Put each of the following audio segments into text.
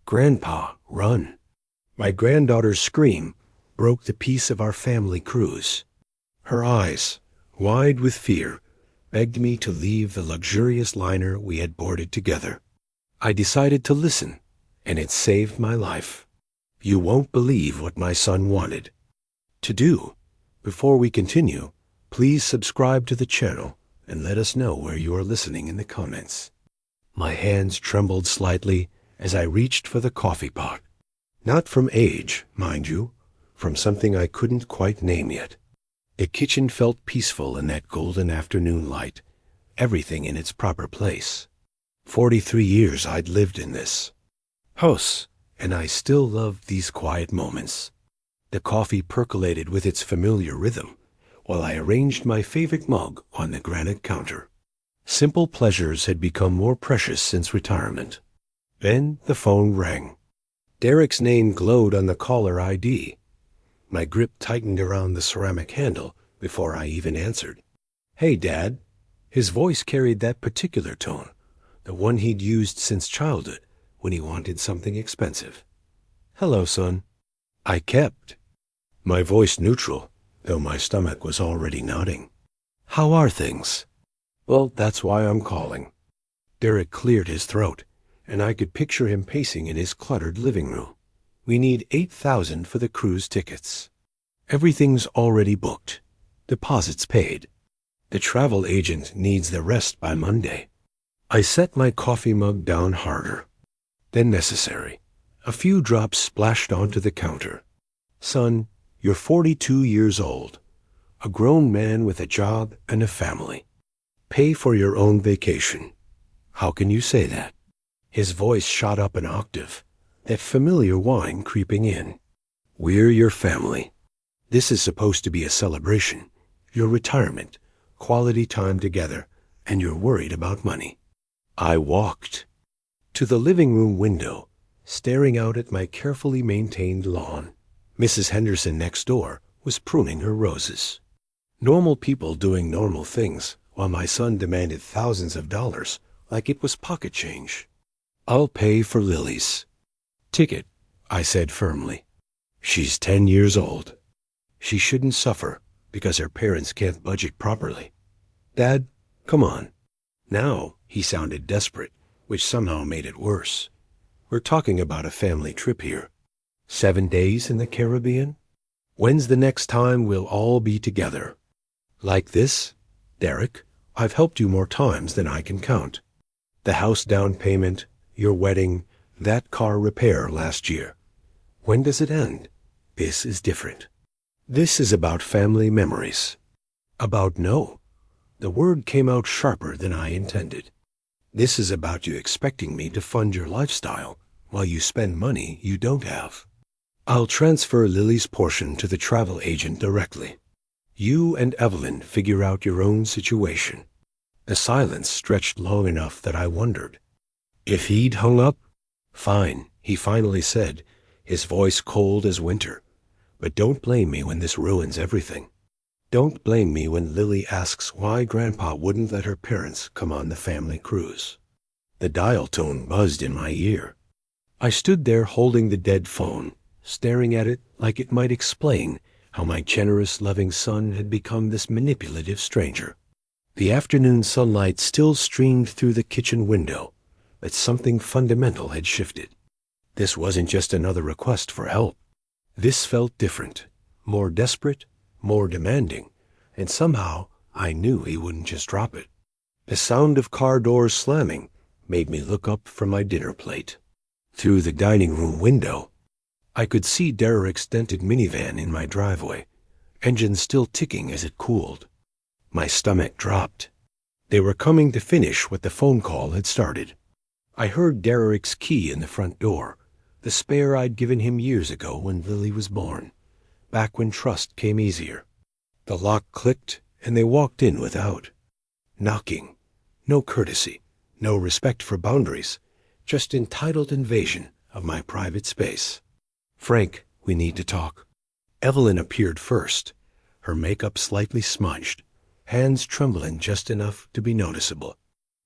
"Grandpa, run." My granddaughter's scream broke the peace of our family cruise. Her eyes, wide with fear, begged me to leave the luxurious liner we had boarded together. I decided to listen, and it saved my life. You won't believe what my son wanted. To do, before we continue, please subscribe to the channel and let us know where you are listening in the comments. My hands trembled slightly as I reached for the coffee pot. Not from age, mind you, from something I couldn't quite name yet. The kitchen felt peaceful in that golden afternoon light, everything in its proper place. 43 years I'd lived in this house, and I still loved these quiet moments. The coffee percolated with its familiar rhythm, while I arranged my favorite mug on the granite counter. Simple pleasures had become more precious since retirement. Then the phone rang. Derek's name glowed on the caller ID. My grip tightened around the ceramic handle before I even answered. "Hey, Dad." His voice carried that particular tone, the one he'd used since childhood when he wanted something expensive. "Hello, son." I kept my voice neutral, though my stomach was already nodding. "How are things?" "Well, that's why I'm calling." Derek cleared his throat, and I could picture him pacing in his cluttered living room. "We need $8,000 for the cruise tickets. Everything's already booked. Deposits paid. The travel agent needs the rest by Monday." I set my coffee mug down harder than necessary. A few drops splashed onto the counter. "Son, you're 42 years old, a grown man with a job and a family. Pay for your own vacation. How can you say that?" His voice shot up an octave, that familiar whine creeping in. "We're your family. This is supposed to be a celebration, your retirement, quality time together, and you're worried about money." I walked to the living room window, staring out at my carefully maintained lawn. Mrs. Henderson next door was pruning her roses. Normal people doing normal things, while my son demanded thousands of dollars like it was pocket change. "I'll pay for Lily's ticket," I said firmly. "She's 10 years old. She shouldn't suffer because her parents can't budget properly. Dad, come on." Now he sounded desperate, which somehow made it worse. "We're talking about a family trip here. 7 days in the Caribbean? When's the next time we'll all be together? Like this? Derek, I've helped you more times than I can count. The house down payment, your wedding, that car repair last year. When does it end? This is different. This is about family memories." No. The word came out sharper than I intended. "This is about you expecting me to fund your lifestyle while you spend money you don't have. I'll transfer Lily's portion to the travel agent directly. You and Evelyn figure out your own situation." The silence stretched long enough that I wondered if he'd hung up. "Fine," he finally said, his voice cold as winter. "But don't blame me when this ruins everything. Don't blame me when Lily asks why Grandpa wouldn't let her parents come on the family cruise." The dial tone buzzed in my ear. I stood there holding the dead phone, staring at it like it might explain how my generous, loving son had become this manipulative stranger. The afternoon sunlight still streamed through the kitchen window, but something fundamental had shifted. This wasn't just another request for help. This felt different, more desperate, more demanding, and somehow I knew he wouldn't just drop it. The sound of car doors slamming made me look up from my dinner plate. Through the dining room window, I could see Derek's dented minivan in my driveway, engine still ticking as it cooled. My stomach dropped. They were coming to finish what the phone call had started. I heard Derek's key in the front door, the spare I'd given him years ago when Lily was born, back when trust came easier. The lock clicked, and they walked in without knocking. No courtesy, no respect for boundaries, just entitled invasion of my private space. "Frank, we need to talk." Evelyn appeared first, her makeup slightly smudged, hands trembling just enough to be noticeable.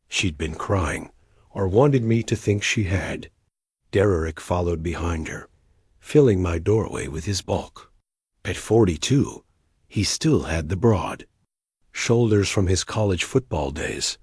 She'd been crying, or wanted me to think she had. Derek followed behind her, filling my doorway with his bulk. At 42, he still had the broad shoulders from his college football days,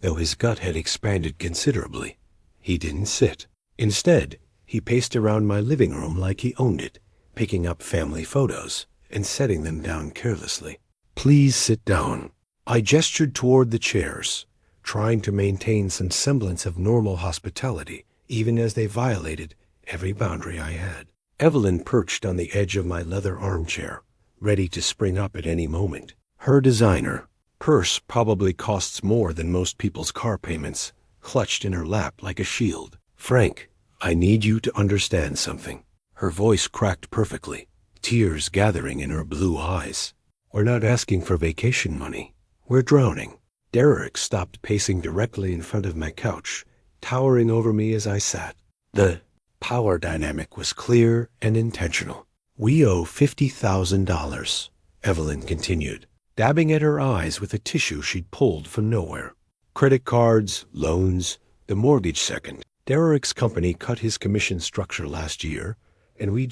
though his gut had expanded considerably. He didn't sit. Instead, he paced around my living room like he owned it, picking up family photos and setting them down carelessly. "Please sit down." I gestured toward the chairs, trying to maintain some semblance of normal hospitality, even as they violated every boundary I had. Evelyn perched on the edge of my leather armchair, ready to spring up at any moment. Her designer purse probably costs more than most people's car payments, clutched in her lap like a shield. "Frank, I need you to understand something." Her voice cracked perfectly, tears gathering in her blue eyes. "We're not asking for vacation money. We're drowning." Derek stopped pacing directly in front of my couch, towering over me as I sat. The power dynamic was clear and intentional. "We owe $50,000, Evelyn continued, dabbing at her eyes with a tissue she'd pulled from nowhere. "Credit cards, loans, the mortgage second. Derek's company cut his commission structure last year, and we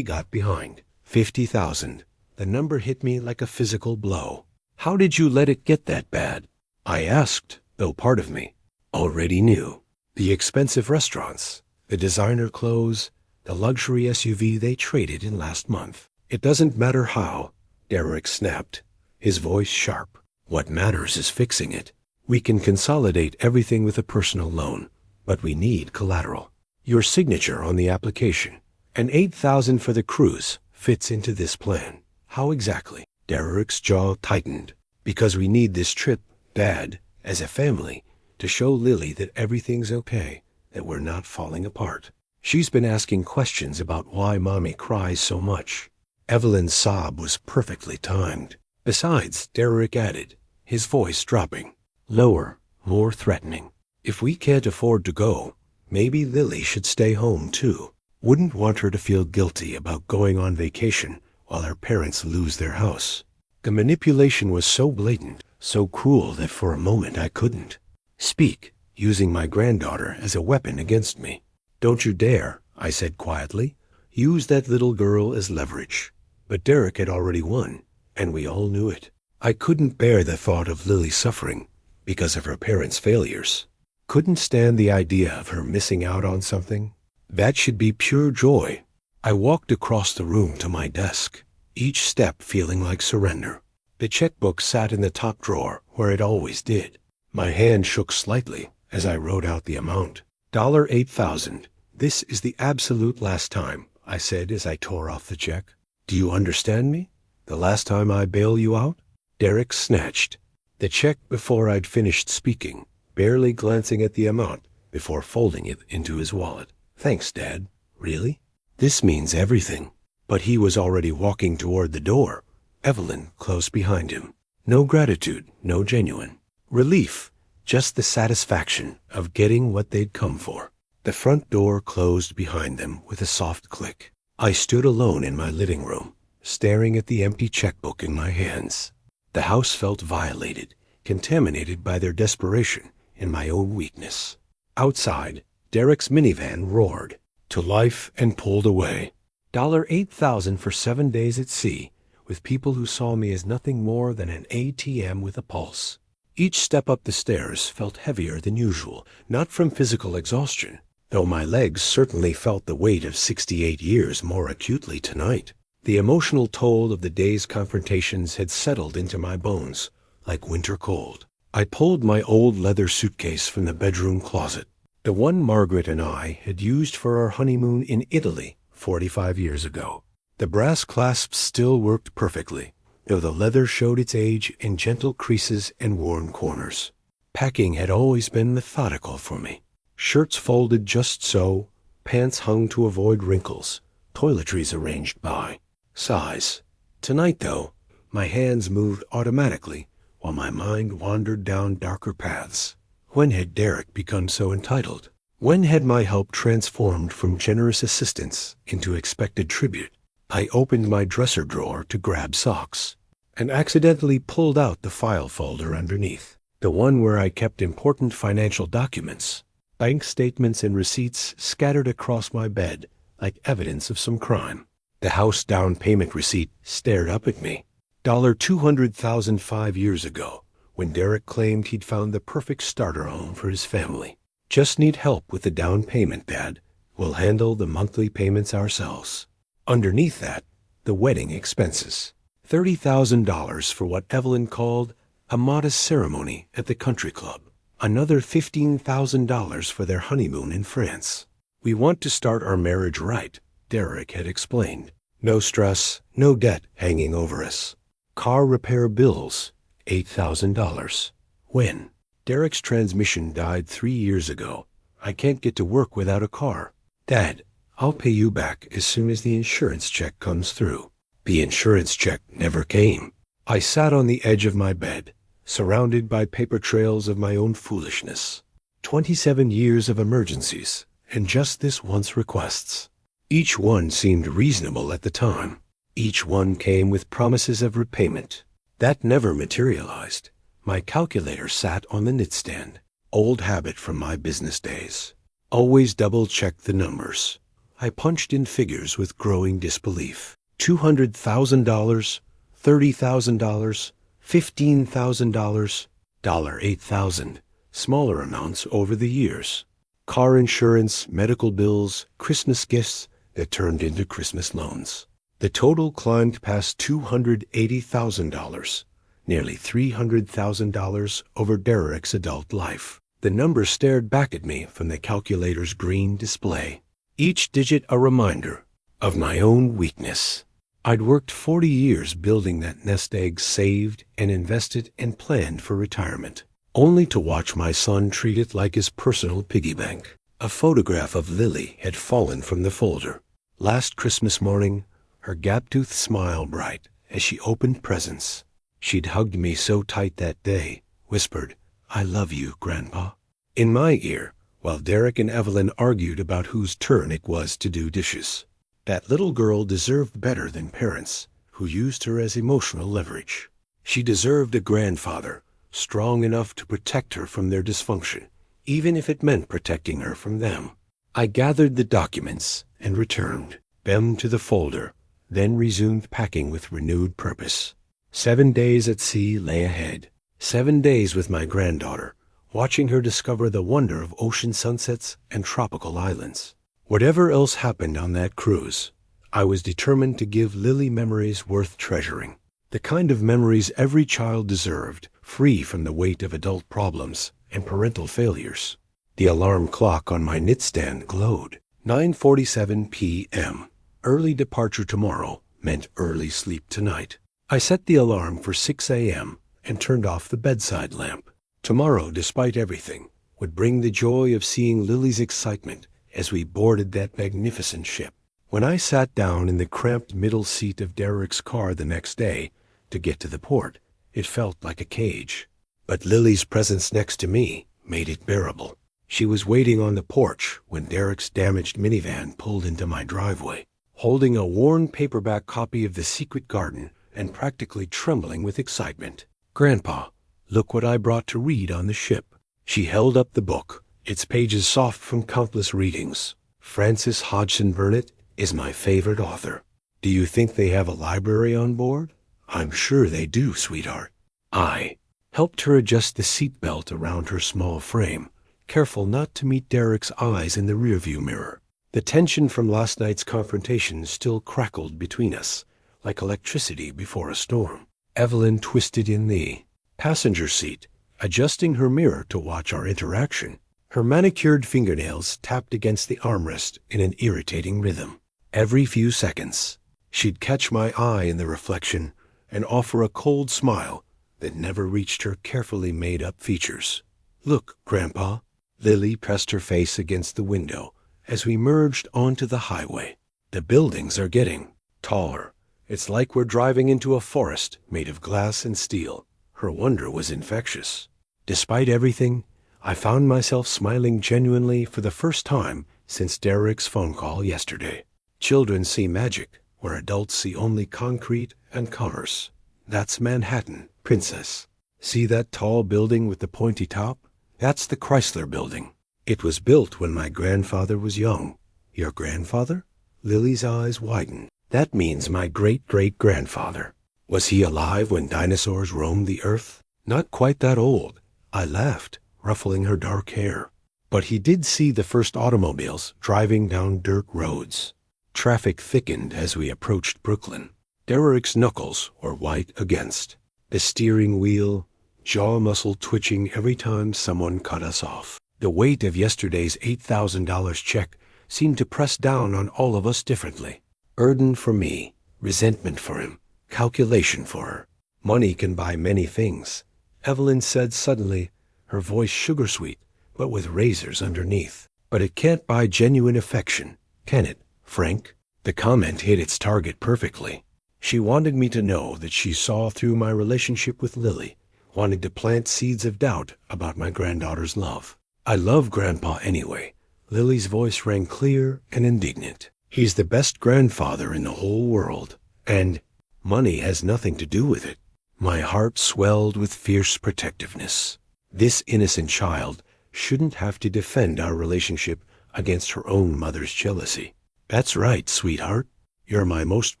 got behind. 50,000. The number hit me like a physical blow. How did you let it get that bad?" I asked, though part of me already knew. The expensive restaurants, the designer clothes, the luxury SUV they traded in last month. "It doesn't matter how," Derek snapped, his voice sharp. "What matters is fixing it. We can consolidate everything with a personal loan, but we need collateral. Your signature on the application, and $8,000 for the cruise fits into this plan." "How exactly?" Derek's jaw tightened. "Because we need this trip bad, as a family, to show Lily that everything's okay, that we're not falling apart. She's been asking questions about why Mommy cries so much." Evelyn's sob was perfectly timed. "Besides," Derek added, his voice dropping, lower, more threatening, "if we can't afford to go, maybe Lily should stay home too. Wouldn't want her to feel guilty about going on vacation while her parents lose their house." The manipulation was so blatant, so cruel that for a moment I couldn't speak, using my granddaughter as a weapon against me. "Don't you dare," I said quietly, "use that little girl as leverage." But Derek had already won, and we all knew it. I couldn't bear the thought of Lily suffering because of her parents' failures. Couldn't stand the idea of her missing out on something. That should be pure joy. I walked across the room to my desk, each step feeling like surrender. The checkbook sat in the top drawer where it always did. My hand shook slightly as I wrote out the amount. $8,000. "This is the absolute last time," I said as I tore off the check. "Do you understand me? The last time I bail you out?" Derek snatched the check before I'd finished speaking, barely glancing at the amount before folding it into his wallet. "Thanks, Dad. Really? This means everything." But he was already walking toward the door, Evelyn close behind him. No gratitude, no genuine relief, just the satisfaction of getting what they'd come for. The front door closed behind them with a soft click. I stood alone in my living room, staring at the empty checkbook in my hands. The house felt violated, contaminated by their desperation and my own weakness. Outside, Derek's minivan roared to life and pulled away. $8,000 for 7 days at sea, with people who saw me as nothing more than an ATM with a pulse. Each step up the stairs felt heavier than usual, not from physical exhaustion, though my legs certainly felt the weight of 68 years more acutely tonight. The emotional toll of the day's confrontations had settled into my bones like winter cold. I pulled my old leather suitcase from the bedroom closet, the one Margaret and I had used for our honeymoon in Italy 45 years ago. The brass clasps still worked perfectly, though the leather showed its age in gentle creases and worn corners. Packing had always been methodical for me. Shirts folded just so, pants hung to avoid wrinkles, toiletries arranged by size. Tonight, though, my hands moved automatically while my mind wandered down darker paths. When had Derek become so entitled? When had my help transformed from generous assistance into expected tribute? I opened my dresser drawer to grab socks and accidentally pulled out the file folder underneath, the one where I kept important financial documents. bank statements and receipts scattered across my bed like evidence of some crime. The house down payment receipt stared up at me. $200,000 5 years ago, when Derek claimed he'd found the perfect starter home for his family. Just need help with the down payment, Dad. We'll handle the monthly payments ourselves. Underneath that, the wedding expenses. $30,000 for what Evelyn called a modest ceremony at the country club. Another $15,000 for their honeymoon in France. We want to start our marriage right, Derek had explained. No stress, no debt hanging over us. Car repair bills, $8,000. When? Derek's transmission died 3 years ago. I can't get to work without a car. Dad, I'll pay you back as soon as the insurance check comes through. The insurance check never came. I sat on the edge of my bed, surrounded by paper trails of my own foolishness. 27 years of emergencies, and just this once requests. Each one seemed reasonable at the time. Each one came with promises of repayment. That never materialized. My calculator sat on the nightstand. Old habit from my business days. Always double-check the numbers. I punched in figures with growing disbelief. $200,000, $30,000, $15,000, $8,000. Smaller amounts over the years. Car insurance, medical bills, Christmas gifts that turned into Christmas loans. The total climbed past $280,000, nearly $300,000 over Derek's adult life. The number stared back at me from the calculator's green display, each digit a reminder of my own weakness. I'd worked 40 years building that nest egg, saved and invested and planned for retirement, only to watch my son treat it like his personal piggy bank. A photograph of Lily had fallen from the folder. Last Christmas morning, her gap-toothed smile bright as she opened presents. She'd hugged me so tight that day, whispered, "I love you, Grandpa," in my ear, while Derek and Evelyn argued about whose turn it was to do dishes. That little girl deserved better than parents who used her as emotional leverage. She deserved a grandfather strong enough to protect her from their dysfunction, even if it meant protecting her from them. I gathered the documents and returned them to the folder, then resumed packing with renewed purpose. 7 days at sea lay ahead. 7 days with my granddaughter, watching her discover the wonder of ocean sunsets and tropical islands. Whatever else happened on that cruise, I was determined to give Lily memories worth treasuring. The kind of memories every child deserved, free from the weight of adult problems and parental failures. The alarm clock on my nightstand glowed. 9:47 p.m. Early departure tomorrow meant early sleep tonight. I set the alarm for 6 a.m. and turned off the bedside lamp. Tomorrow, despite everything, would bring the joy of seeing Lily's excitement as we boarded that magnificent ship. When I sat down in the cramped middle seat of Derek's car the next day to get to the port, it felt like a cage. But Lily's presence next to me made it bearable. She was waiting on the porch when Derek's damaged minivan pulled into my driveway, holding a worn paperback copy of The Secret Garden and practically trembling with excitement. "Grandpa, look what I brought to read on the ship." She held up the book, its pages soft from countless readings. Frances Hodgson Burnett is my favorite author. Do you think they have a library on board? I'm sure they do, sweetheart. I helped her adjust the seatbelt around her small frame, careful not to meet Derek's eyes in the rearview mirror. The tension from last night's confrontation still crackled between us, like electricity before a storm. Evelyn twisted in the passenger seat, adjusting her mirror to watch our interaction. Her manicured fingernails tapped against the armrest in an irritating rhythm. Every few seconds, she'd catch my eye in the reflection and offer a cold smile that never reached her carefully made-up features. "Look, Grandpa." Lily pressed her face against the window as we merged onto the highway. "The buildings are getting taller. It's like we're driving into a forest made of glass and steel." Her wonder was infectious. Despite everything, I found myself smiling genuinely for the first time since Derek's phone call yesterday. Children see magic where adults see only concrete and commerce. That's Manhattan, Princess. See that tall building with the pointy top? That's the Chrysler Building. It was built when my grandfather was young. Your grandfather? Lily's eyes widened. That means my great-great-grandfather. Was he alive when dinosaurs roamed the earth? Not quite that old. I laughed, ruffling her dark hair. But he did see the first automobiles driving down dirt roads. Traffic thickened as we approached Brooklyn. Derek's knuckles were white against the steering wheel, jaw muscle twitching every time someone cut us off. The weight of yesterday's $8,000 check seemed to press down on all of us differently. Burden for me, resentment for him, calculation for her. Money can buy many things, Evelyn said suddenly, her voice sugar-sweet, but with razors underneath. But it can't buy genuine affection, can it, Frank? The comment hit its target perfectly. She wanted me to know that she saw through my relationship with Lily, wanting to plant seeds of doubt about my granddaughter's love. I love Grandpa anyway. Lily's voice rang clear and indignant. He's the best grandfather in the whole world, and money has nothing to do with it. My heart swelled with fierce protectiveness. This innocent child shouldn't have to defend our relationship against her own mother's jealousy. That's right, sweetheart. You're my most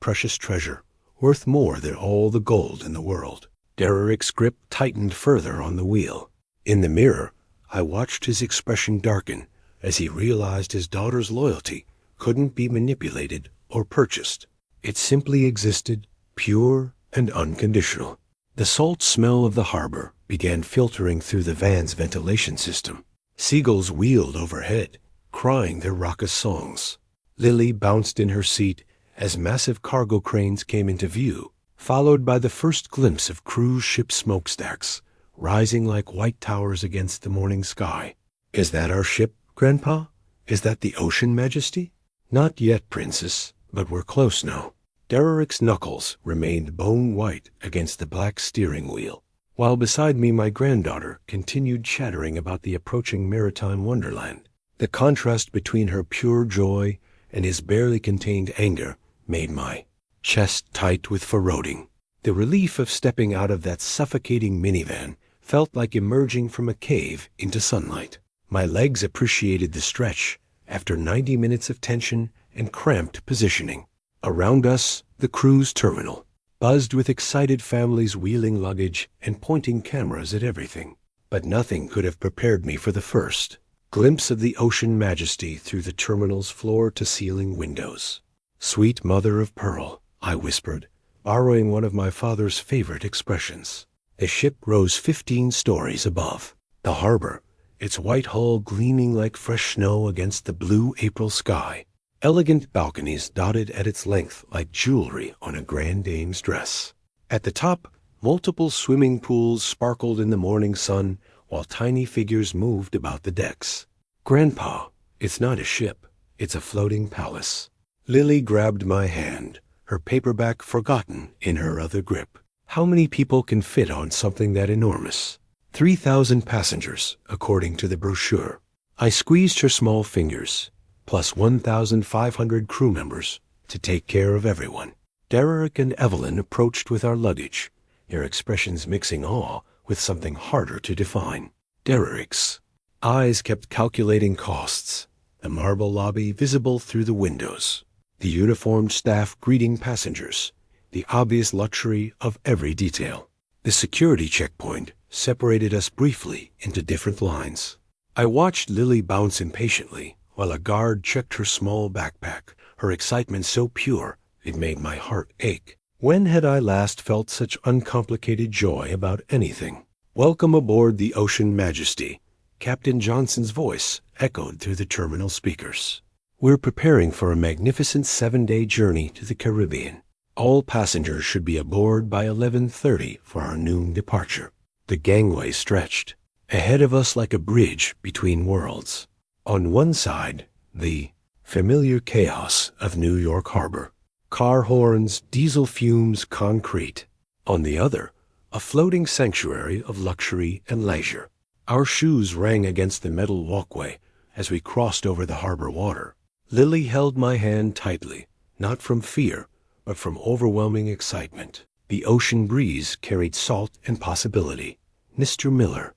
precious treasure, worth more than all the gold in the world. Derek's grip tightened further on the wheel. In the mirror, I watched his expression darken as he realized his daughter's loyalty couldn't be manipulated or purchased. It simply existed, pure and unconditional. The salt smell of the harbor began filtering through the van's ventilation system. Seagulls wheeled overhead, crying their raucous songs. Lily bounced in her seat as massive cargo cranes came into view, followed by the first glimpse of cruise ship smokestacks, rising like white towers against the morning sky. Is that our ship, Grandpa? Is that the Ocean Majesty? Not yet, Princess, but we're close now. Derek's knuckles remained bone-white against the black steering wheel, while beside me my granddaughter continued chattering about the approaching maritime wonderland. The contrast between her pure joy and his barely contained anger made my chest tight with foreboding. The relief of stepping out of that suffocating minivan felt like emerging from a cave into sunlight. My legs appreciated the stretch after 90 minutes of tension and cramped positioning. Around us, the cruise terminal, buzzed with excited families wheeling luggage and pointing cameras at everything. But nothing could have prepared me for the first glimpse of the Ocean Majesty through the terminal's floor-to-ceiling windows. Sweet mother of pearl, I whispered, borrowing one of my father's favorite expressions. The ship rose 15 stories above. The harbor, its white hull gleaming like fresh snow against the blue April sky. Elegant balconies dotted at its length like jewelry on a grand dame's dress. At the top, multiple swimming pools sparkled in the morning sun while tiny figures moved about the decks. Grandpa, it's not a ship, it's a floating palace. Lily grabbed my hand, her paperback forgotten in her other grip. How many people can fit on something that enormous? 3,000 passengers, according to the brochure. I squeezed her small fingers, plus 1,500 crew members to take care of everyone. Derek and Evelyn approached with our luggage, their expressions mixing awe with something harder to define. Derek's eyes kept calculating costs, the marble lobby visible through the windows, the uniformed staff greeting passengers, the obvious luxury of every detail. The security checkpoint separated us briefly into different lines. I watched Lily bounce impatiently while a guard checked her small backpack, her excitement so pure it made my heart ache. When had I last felt such uncomplicated joy about anything? Welcome aboard the Ocean Majesty, Captain Johnson's voice echoed through the terminal speakers. We're preparing for a magnificent 7-day journey to the Caribbean. All passengers should be aboard by 11:30 for our noon departure. The gangway stretched ahead of us like a bridge between worlds. On one side, the familiar chaos of New York Harbor. Car horns, diesel fumes, concrete. On the other, a floating sanctuary of luxury and leisure. Our shoes rang against the metal walkway as we crossed over the harbor water. Lily held my hand tightly, not from fear, but from overwhelming excitement. The ocean breeze carried salt and possibility. Mr. Miller.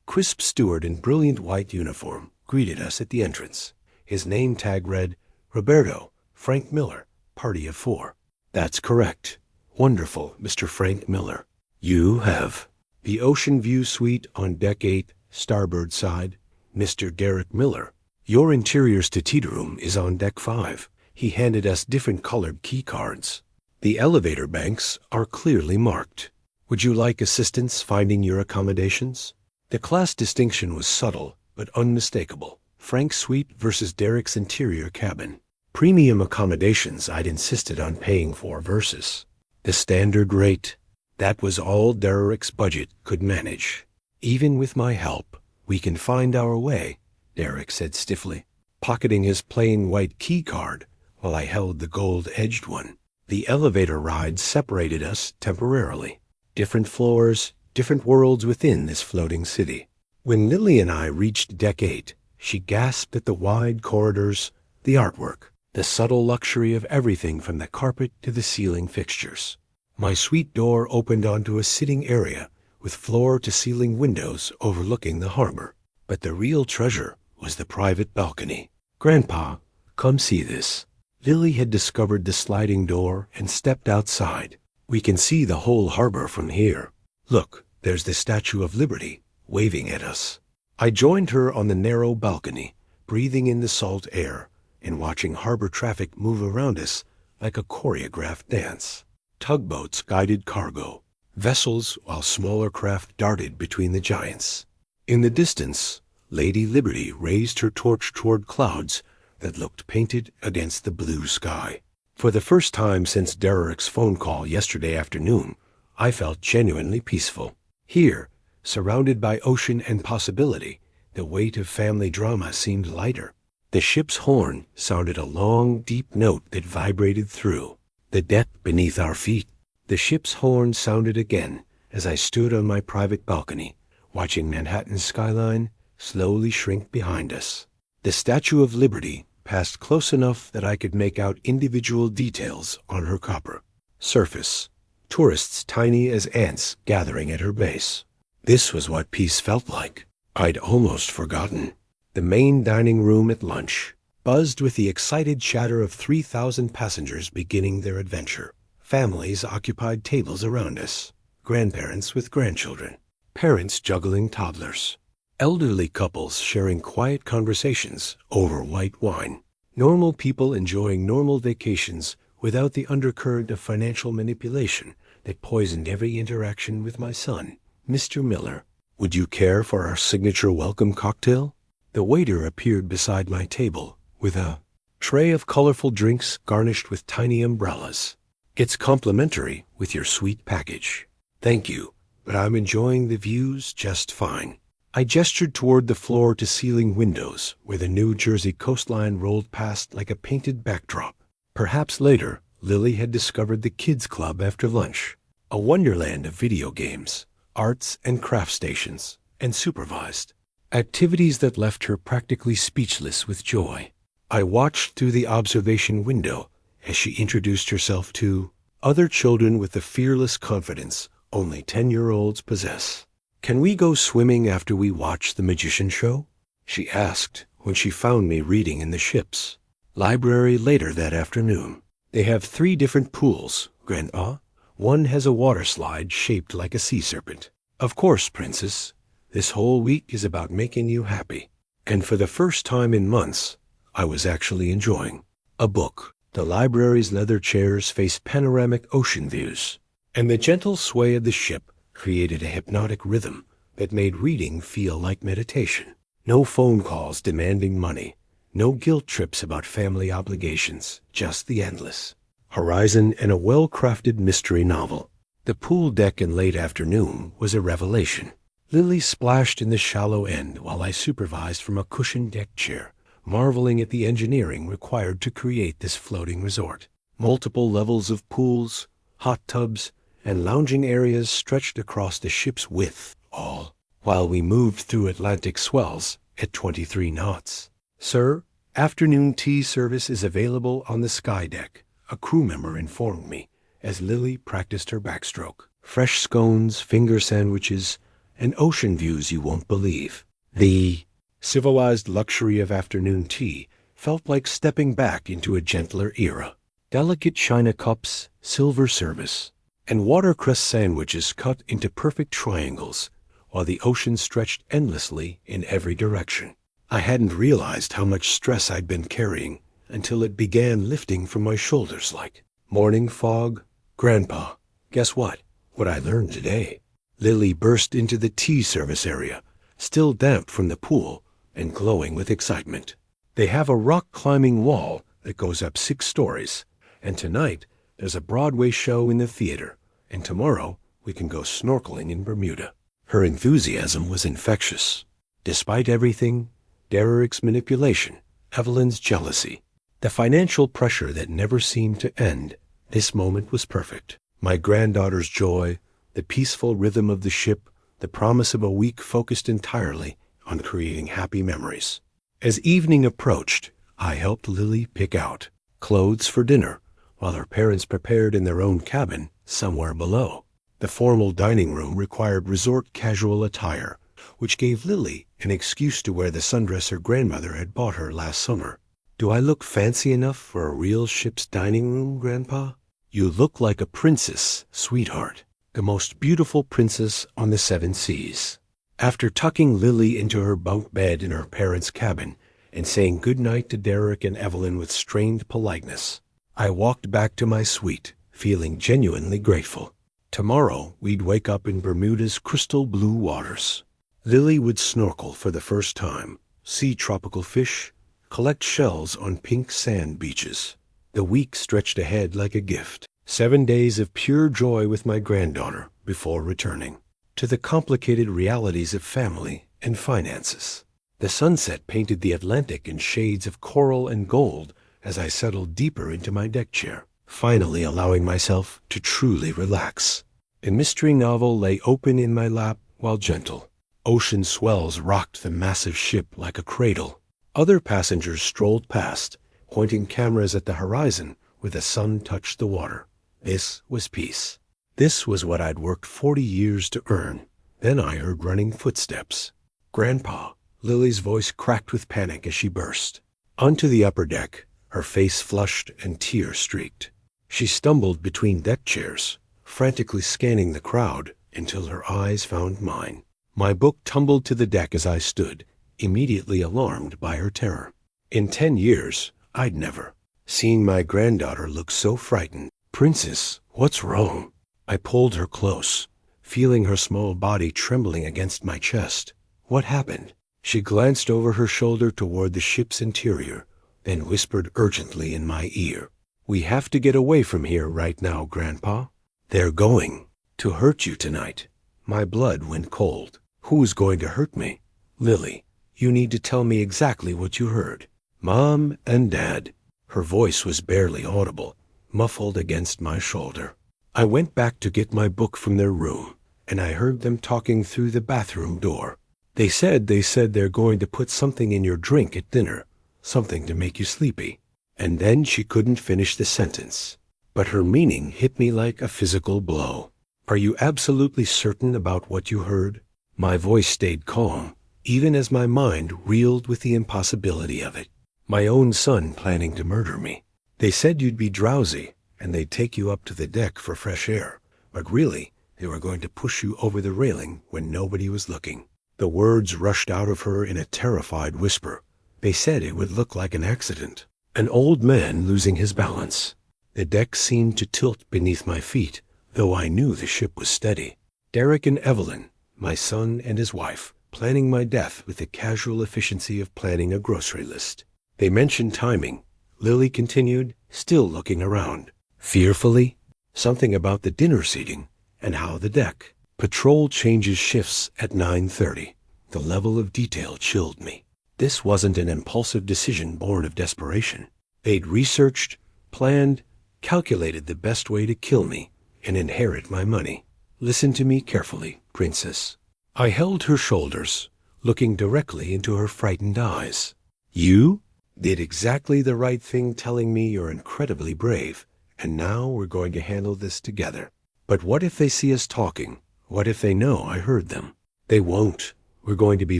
crisp steward in brilliant white uniform greeted us at the entrance. His name tag read, Roberto, Frank Miller, party of 4. That's correct. Wonderful, Mr. Frank Miller. You have the Ocean View Suite on deck 8, starboard side, Mr. Derek Miller. Your interiors to tea room is on deck 5. He handed us different colored key cards. The elevator banks are clearly marked. Would you like assistance finding your accommodations? The class distinction was subtle but unmistakable. Frank's suite versus Derek's interior cabin. Premium accommodations I'd insisted on paying for versus the standard rate. That was all Derek's budget could manage. Even with my help, we can find our way, Derek said stiffly, pocketing his plain white key card while I held the gold-edged one. The elevator ride separated us temporarily. Different floors, different worlds within this floating city. When Lily and I reached deck 8, she gasped at the wide corridors, the artwork, the subtle luxury of everything from the carpet to the ceiling fixtures. My suite door opened onto a sitting area with floor-to-ceiling windows overlooking the harbor. But the real treasure was the private balcony. Grandpa, come see this. Lily had discovered the sliding door and stepped outside. We can see the whole harbor from here. Look, there's the Statue of Liberty, waving at us. I joined her on the narrow balcony, breathing in the salt air and watching harbor traffic move around us like a choreographed dance. Tugboats guided cargo, vessels while smaller craft darted between the giants. In the distance, Lady Liberty raised her torch toward clouds that looked painted against the blue sky. For the first time since Derek's phone call yesterday afternoon, I felt genuinely peaceful. Here, surrounded by ocean and possibility, the weight of family drama seemed lighter. The ship's horn sounded a long, deep note that vibrated through the depth beneath our feet. The ship's horn sounded again as I stood on my private balcony, watching Manhattan's skyline slowly shrink behind us. The Statue of Liberty passed close enough that I could make out individual details on her copper surface. Tourists tiny as ants gathering at her base. This was what peace felt like. I'd almost forgotten. The main dining room at lunch buzzed with the excited chatter of 3,000 passengers beginning their adventure. Families occupied tables around us. Grandparents with grandchildren. Parents juggling toddlers. Elderly couples sharing quiet conversations over white wine. Normal people enjoying normal vacations without the undercurrent of financial manipulation that poisoned every interaction with my son. Mr. Miller, would you care for our signature welcome cocktail? The waiter appeared beside my table with a tray of colorful drinks garnished with tiny umbrellas. It's complimentary with your sweet package. Thank you, but I'm enjoying the views just fine. I gestured toward the floor-to-ceiling windows where the New Jersey coastline rolled past like a painted backdrop. Perhaps later, Lily had discovered the Kids Club after lunch, a wonderland of video games, arts and craft stations, and supervised activities that left her practically speechless with joy. I watched through the observation window as she introduced herself to other children with the fearless confidence only 10-year-olds possess. Can we go swimming after we watch the magician show? She asked when she found me reading in the ship's library later that afternoon. They have 3 different pools, Grandpa. One has a water slide shaped like a sea serpent. Of course, Princess, this whole week is about making you happy. And for the first time in months, I was actually enjoying a book. The library's leather chairs faced panoramic ocean views, and the gentle sway of the ship created a hypnotic rhythm that made reading feel like meditation. No phone calls demanding money, no guilt trips about family obligations, just the endless horizon and a well-crafted mystery novel. The pool deck in late afternoon was a revelation. Lily splashed in the shallow end while I supervised from a cushioned deck chair, marveling at the engineering required to create this floating resort. Multiple levels of pools, hot tubs, and lounging areas stretched across the ship's width, all while we moved through Atlantic swells at 23 knots. Sir, afternoon tea service is available on the sky deck, a crew member informed me as Lily practiced her backstroke. Fresh scones, finger sandwiches, and ocean views you won't believe. The civilized luxury of afternoon tea felt like stepping back into a gentler era. Delicate china cups, silver service, and watercress sandwiches cut into perfect triangles, while the ocean stretched endlessly in every direction. I hadn't realized how much stress I'd been carrying until it began lifting from my shoulders like morning fog. Grandpa, guess what? What I learned today. Lily burst into the tea service area, still damp from the pool and glowing with excitement. They have a rock climbing wall that goes up 6 stories, and tonight there's a Broadway show in the theater, and tomorrow we can go snorkeling in Bermuda. Her enthusiasm was infectious. Despite everything, Derek's manipulation, Evelyn's jealousy, the financial pressure that never seemed to end, this moment was perfect. My granddaughter's joy, the peaceful rhythm of the ship, the promise of a week focused entirely on creating happy memories. As evening approached, I helped Lily pick out clothes for dinner, while her parents prepared in their own cabin somewhere below. The formal dining room required resort casual attire, which gave Lily an excuse to wear the sundress her grandmother had bought her last summer. Do I look fancy enough for a real ship's dining room, Grandpa? You look like a princess, sweetheart, the most beautiful princess on the 7 seas. After tucking Lily into her bunk bed in her parents' cabin and saying good night to Derek and Evelyn with strained politeness, I walked back to my suite, feeling genuinely grateful. Tomorrow we'd wake up in Bermuda's crystal blue waters. Lily would snorkel for the first time, see tropical fish, collect shells on pink sand beaches. The week stretched ahead like a gift. 7 days of pure joy with my granddaughter before returning to the complicated realities of family and finances. The sunset painted the Atlantic in shades of coral and gold as I settled deeper into my deck chair, finally allowing myself to truly relax. A mystery novel lay open in my lap while gentle. Ocean swells rocked the massive ship like a cradle. Other passengers strolled past, pointing cameras at the horizon where the sun touched the water. This was peace. This was what I'd worked 40 years to earn. Then I heard running footsteps. Grandpa, Lily's voice cracked with panic as she burst onto the upper deck, her face flushed and tear-streaked. She stumbled between deck chairs, frantically scanning the crowd until her eyes found mine. My book tumbled to the deck as I stood, immediately alarmed by her terror. In 10 years, I'd never seen my granddaughter look so frightened. Princess, what's wrong? I pulled her close, feeling her small body trembling against my chest. What happened? She glanced over her shoulder toward the ship's interior, then whispered urgently in my ear. We have to get away from here right now, Grandpa. They're going to hurt you tonight. My blood went cold. Who's going to hurt me? Lily, you need to tell me exactly what you heard. Mom and Dad. Her voice was barely audible, muffled against my shoulder. I went back to get my book from their room, and I heard them talking through the bathroom door. They said they're going to put something in your drink at dinner, something to make you sleepy. And then she couldn't finish the sentence, but her meaning hit me like a physical blow. Are you absolutely certain about what you heard? My voice stayed calm, even as my mind reeled with the impossibility of it. My own son planning to murder me. They said you'd be drowsy, and they'd take you up to the deck for fresh air, but really, they were going to push you over the railing when nobody was looking. The words rushed out of her in a terrified whisper. They said it would look like an accident. An old man losing his balance. The deck seemed to tilt beneath my feet, though I knew the ship was steady. Derek and Evelyn, my son and his wife, planning my death with the casual efficiency of planning a grocery list. They mentioned timing. Lily continued, still looking around. Fearfully, something about the dinner seating and how the deck. Patrol changes shifts at 9:30. The level of detail chilled me. This wasn't an impulsive decision born of desperation. They'd researched, planned, calculated the best way to kill me and inherit my money. Listen to me carefully, Princess. I held her shoulders, looking directly into her frightened eyes. You did exactly the right thing telling me you're incredibly brave, and now we're going to handle this together. But what if they see us talking? What if they know I heard them? They won't. We're going to be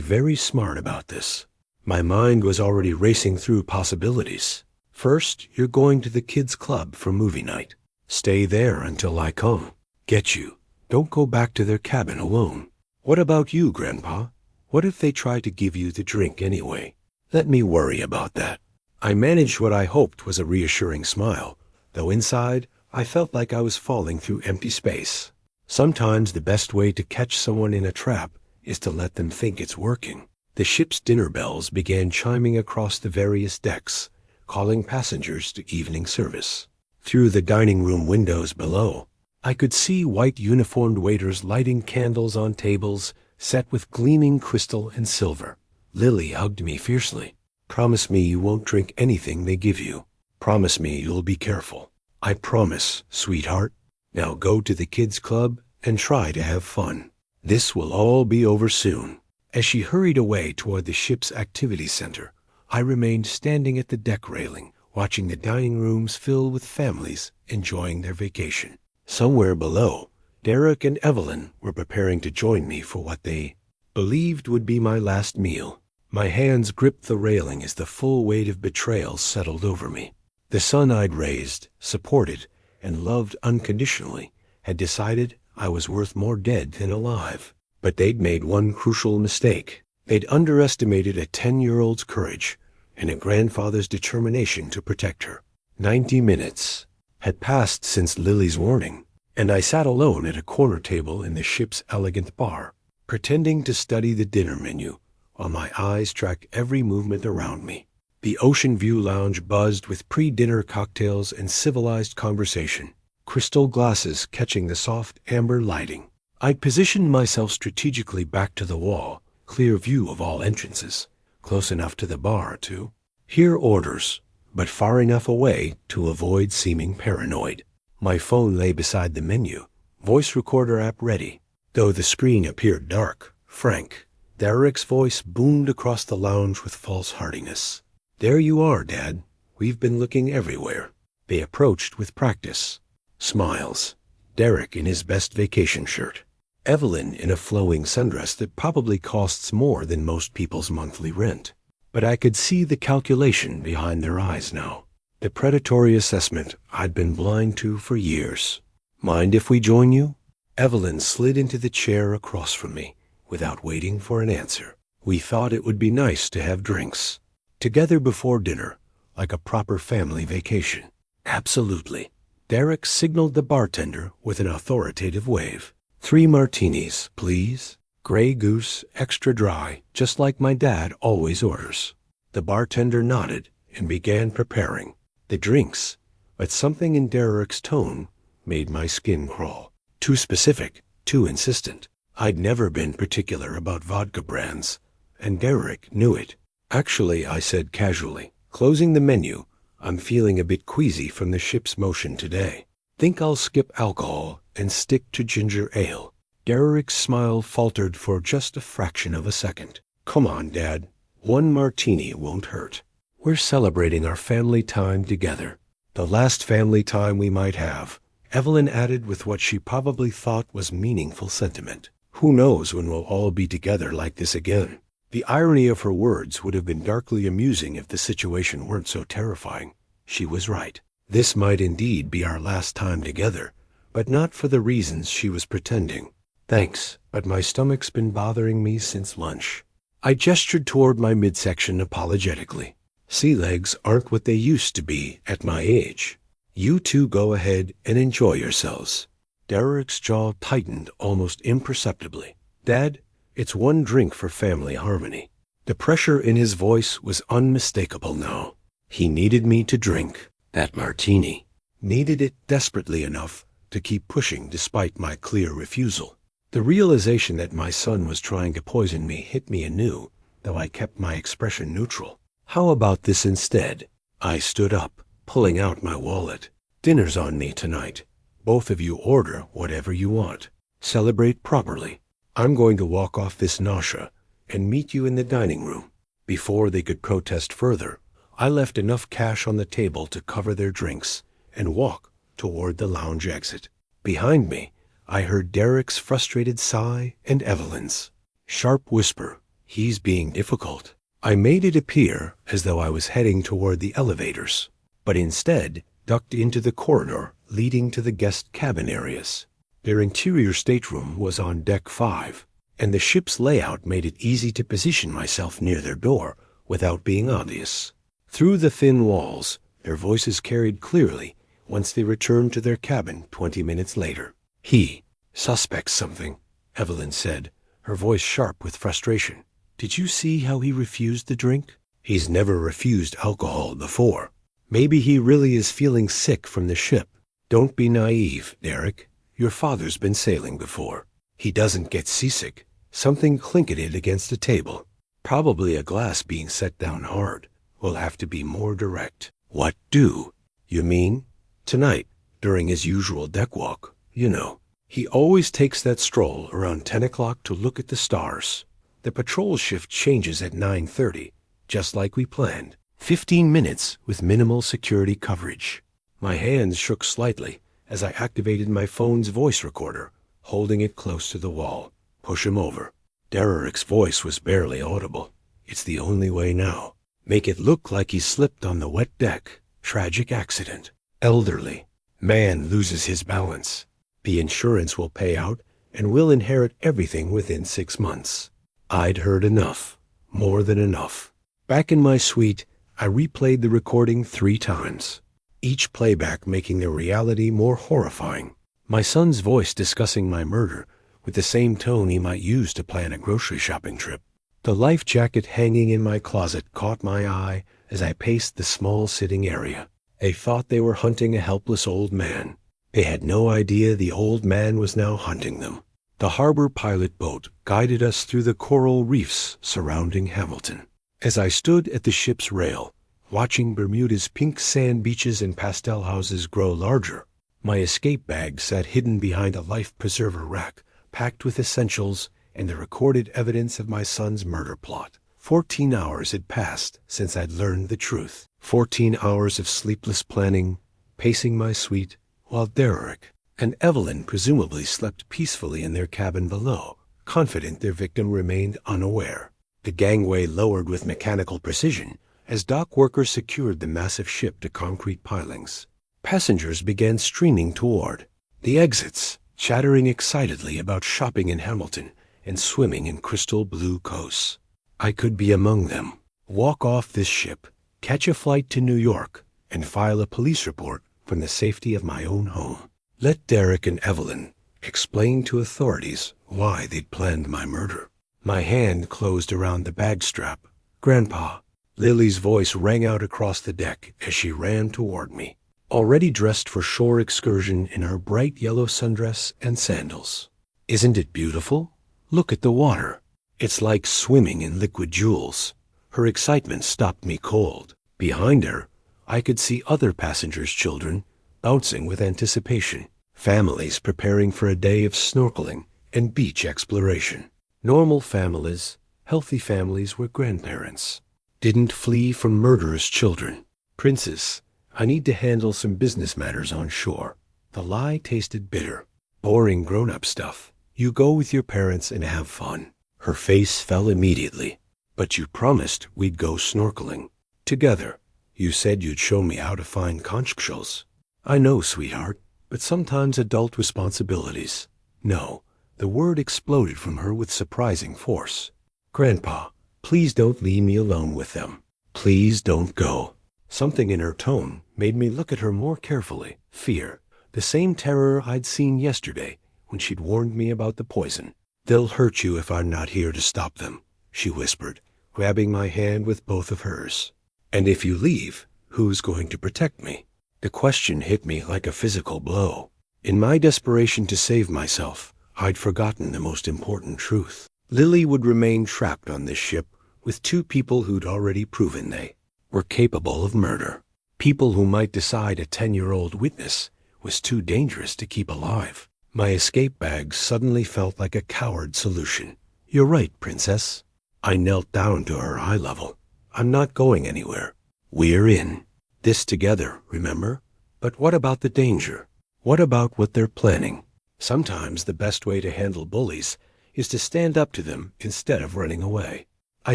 very smart about this. My mind was already racing through possibilities. First, you're going to the kids' club for movie night. Stay there until I come. Get you. Don't go back to their cabin alone. What about you, Grandpa? What if they try to give you the drink anyway? Let me worry about that. I managed what I hoped was a reassuring smile, though inside I felt like I was falling through empty space. Sometimes the best way to catch someone in a trap is to let them think it's working. The ship's dinner bells began chiming across the various decks, calling passengers to evening service. Through the dining room windows below, I could see white uniformed waiters lighting candles on tables set with gleaming crystal and silver. Lily hugged me fiercely. Promise me you won't drink anything they give you. Promise me you'll be careful. I promise, sweetheart. Now go to the kids' club and try to have fun. This will all be over soon. As she hurried away toward the ship's activity center, I remained standing at the deck railing, watching the dining rooms fill with families enjoying their vacation. Somewhere below, Derek and Evelyn were preparing to join me for what they believed would be my last meal. My hands gripped the railing as the full weight of betrayal settled over me. The son I'd raised, supported, and loved unconditionally had decided I was worth more dead than alive. But they'd made one crucial mistake. They'd underestimated a 10-year-old's courage and a grandfather's determination to protect her. 90 minutes had passed since Lily's warning, and I sat alone at a corner table in the ship's elegant bar, pretending to study the dinner menu while my eyes tracked every movement around me. The Ocean View Lounge buzzed with pre-dinner cocktails and civilized conversation, crystal glasses catching the soft amber lighting. I'd positioned myself strategically back to the wall, clear view of all entrances, close enough to the bar to hear orders, but far enough away to avoid seeming paranoid. My phone lay beside the menu, voice recorder app ready. Though the screen appeared dark, frank, Derek's voice boomed across the lounge with false heartiness. There you are, Dad. We've been looking everywhere. They approached with practice. Smiles. Derek in his best vacation shirt. Evelyn in a flowing sundress that probably costs more than most people's monthly rent. But I could see the calculation behind their eyes now. The predatory assessment I'd been blind to for years. Mind if we join you? Evelyn slid into the chair across from me without waiting for an answer. We thought it would be nice to have drinks together before dinner, like a proper family vacation. Absolutely. Derek signaled the bartender with an authoritative wave. 3 martinis, please. Grey Goose, extra dry, just like my dad always orders. The bartender nodded and began preparing the drinks, but something in Derek's tone made my skin crawl. Too specific, too insistent. I'd never been particular about vodka brands, and Derek knew it. Actually, I said casually, closing the menu, I'm feeling a bit queasy from the ship's motion today. Think I'll skip alcohol and stick to ginger ale. Derek's smile faltered for just a fraction of a second. Come on, Dad. 1 martini won't hurt. We're celebrating our family time together. The last family time we might have, Evelyn added with what she probably thought was meaningful sentiment. Who knows when we'll all be together like this again? The irony of her words would have been darkly amusing if the situation weren't so terrifying. She was right. This might indeed be our last time together, but not for the reasons she was pretending. Thanks, but my stomach's been bothering me since lunch. I gestured toward my midsection apologetically. Sea legs aren't what they used to be at my age. You two go ahead and enjoy yourselves. Derek's jaw tightened almost imperceptibly. Dad, it's 1 drink for family harmony. The pressure in his voice was unmistakable now. He needed me to drink that martini. Needed it desperately enough to keep pushing despite my clear refusal. The realization that my son was trying to poison me hit me anew, though I kept my expression neutral. How about this instead? I stood up, pulling out my wallet. Dinner's on me tonight. Both of you order whatever you want. Celebrate properly. I'm going to walk off this nausea and meet you in the dining room. Before they could protest further, I left enough cash on the table to cover their drinks and walk toward the lounge exit. Behind me, I heard Derek's frustrated sigh and Evelyn's. Sharp whisper. He's being difficult. I made it appear as though I was heading toward the elevators, but instead ducked into the corridor leading to the guest cabin areas. Their interior stateroom was on deck 5, and the ship's layout made it easy to position myself near their door without being obvious. Through the thin walls, their voices carried clearly once they returned to their cabin 20 minutes later. He suspects something, Evelyn said, her voice sharp with frustration. Did you see how he refused the drink? He's never refused alcohol before. Maybe he really is feeling sick from the ship. Don't be naive, Derek. Your father's been sailing before. He doesn't get seasick. Something clinketed against a table. Probably a glass being set down hard. We'll have to be more direct. What do? You mean? Tonight, during his usual deck walk, you know. He always takes that stroll around 10 o'clock to look at the stars. The patrol shift changes at 9:30, just like we planned. 15 minutes with minimal security coverage. My hands shook slightly as I activated my phone's voice recorder, holding it close to the wall. Push him over. Derek's voice was barely audible. It's the only way now. Make it look like he slipped on the wet deck. Tragic accident. Elderly. Man loses his balance. The insurance will pay out, and we'll inherit everything within 6 months. I'd heard enough. More than enough. Back in my suite, I replayed the recording 3 times, each playback making the reality more horrifying. My son's voice discussing my murder with the same tone he might use to plan a grocery shopping trip. The life jacket hanging in my closet caught my eye as I paced the small sitting area. They thought they were hunting a helpless old man. They had no idea the old man was now hunting them. The harbor pilot boat guided us through the coral reefs surrounding Hamilton. As I stood at the ship's rail, watching Bermuda's pink sand beaches and pastel houses grow larger, my escape bag sat hidden behind a life preserver rack, packed with essentials and the recorded evidence of my son's murder plot. 14 hours had passed since I'd learned the truth. 14 hours of sleepless planning, pacing my suite, while Derek and Evelyn presumably slept peacefully in their cabin below, confident their victim remained unaware. The gangway lowered with mechanical precision as dock workers secured the massive ship to concrete pilings. Passengers began streaming toward the exits, chattering excitedly about shopping in Hamilton and swimming in crystal blue coasts. I could be among them, walk off this ship, catch a flight to New York, and file a police report from the safety of my own home. Let Derek and Evelyn explain to authorities why they'd planned my murder. My hand closed around the bag strap. Grandpa. Lily's voice rang out across the deck as she ran toward me, already dressed for shore excursion in her bright yellow sundress and sandals. Isn't it beautiful? Look at the water. It's like swimming in liquid jewels. Her excitement stopped me cold. Behind her, I could see other passengers' children bouncing with anticipation, families preparing for a day of snorkeling and beach exploration. Normal families, healthy families with grandparents. Didn't flee from murderous children. Princess, I need to handle some business matters on shore. The lie tasted bitter. Boring grown-up stuff. You go with your parents and have fun. Her face fell immediately. But you promised we'd go snorkeling. Together. You said you'd show me how to find conch shells. I know, sweetheart, but sometimes adult responsibilities. No, the word exploded from her with surprising force. Grandpa, please don't leave me alone with them. Please don't go. Something in her tone made me look at her more carefully. Fear. The same terror I'd seen yesterday when she'd warned me about the poison. They'll hurt you if I'm not here to stop them, she whispered, grabbing my hand with both of hers. And if you leave, who's going to protect me? The question hit me like a physical blow. In my desperation to save myself, I'd forgotten the most important truth. Lily would remain trapped on this ship with 2 people who'd already proven they were capable of murder. People who might decide a 10-year-old witness was too dangerous to keep alive. My escape bag suddenly felt like a coward solution. You're right, Princess. I knelt down to her eye level. I'm not going anywhere. We're in this together, remember? But what about the danger? What about what they're planning? Sometimes the best way to handle bullies is to stand up to them instead of running away. I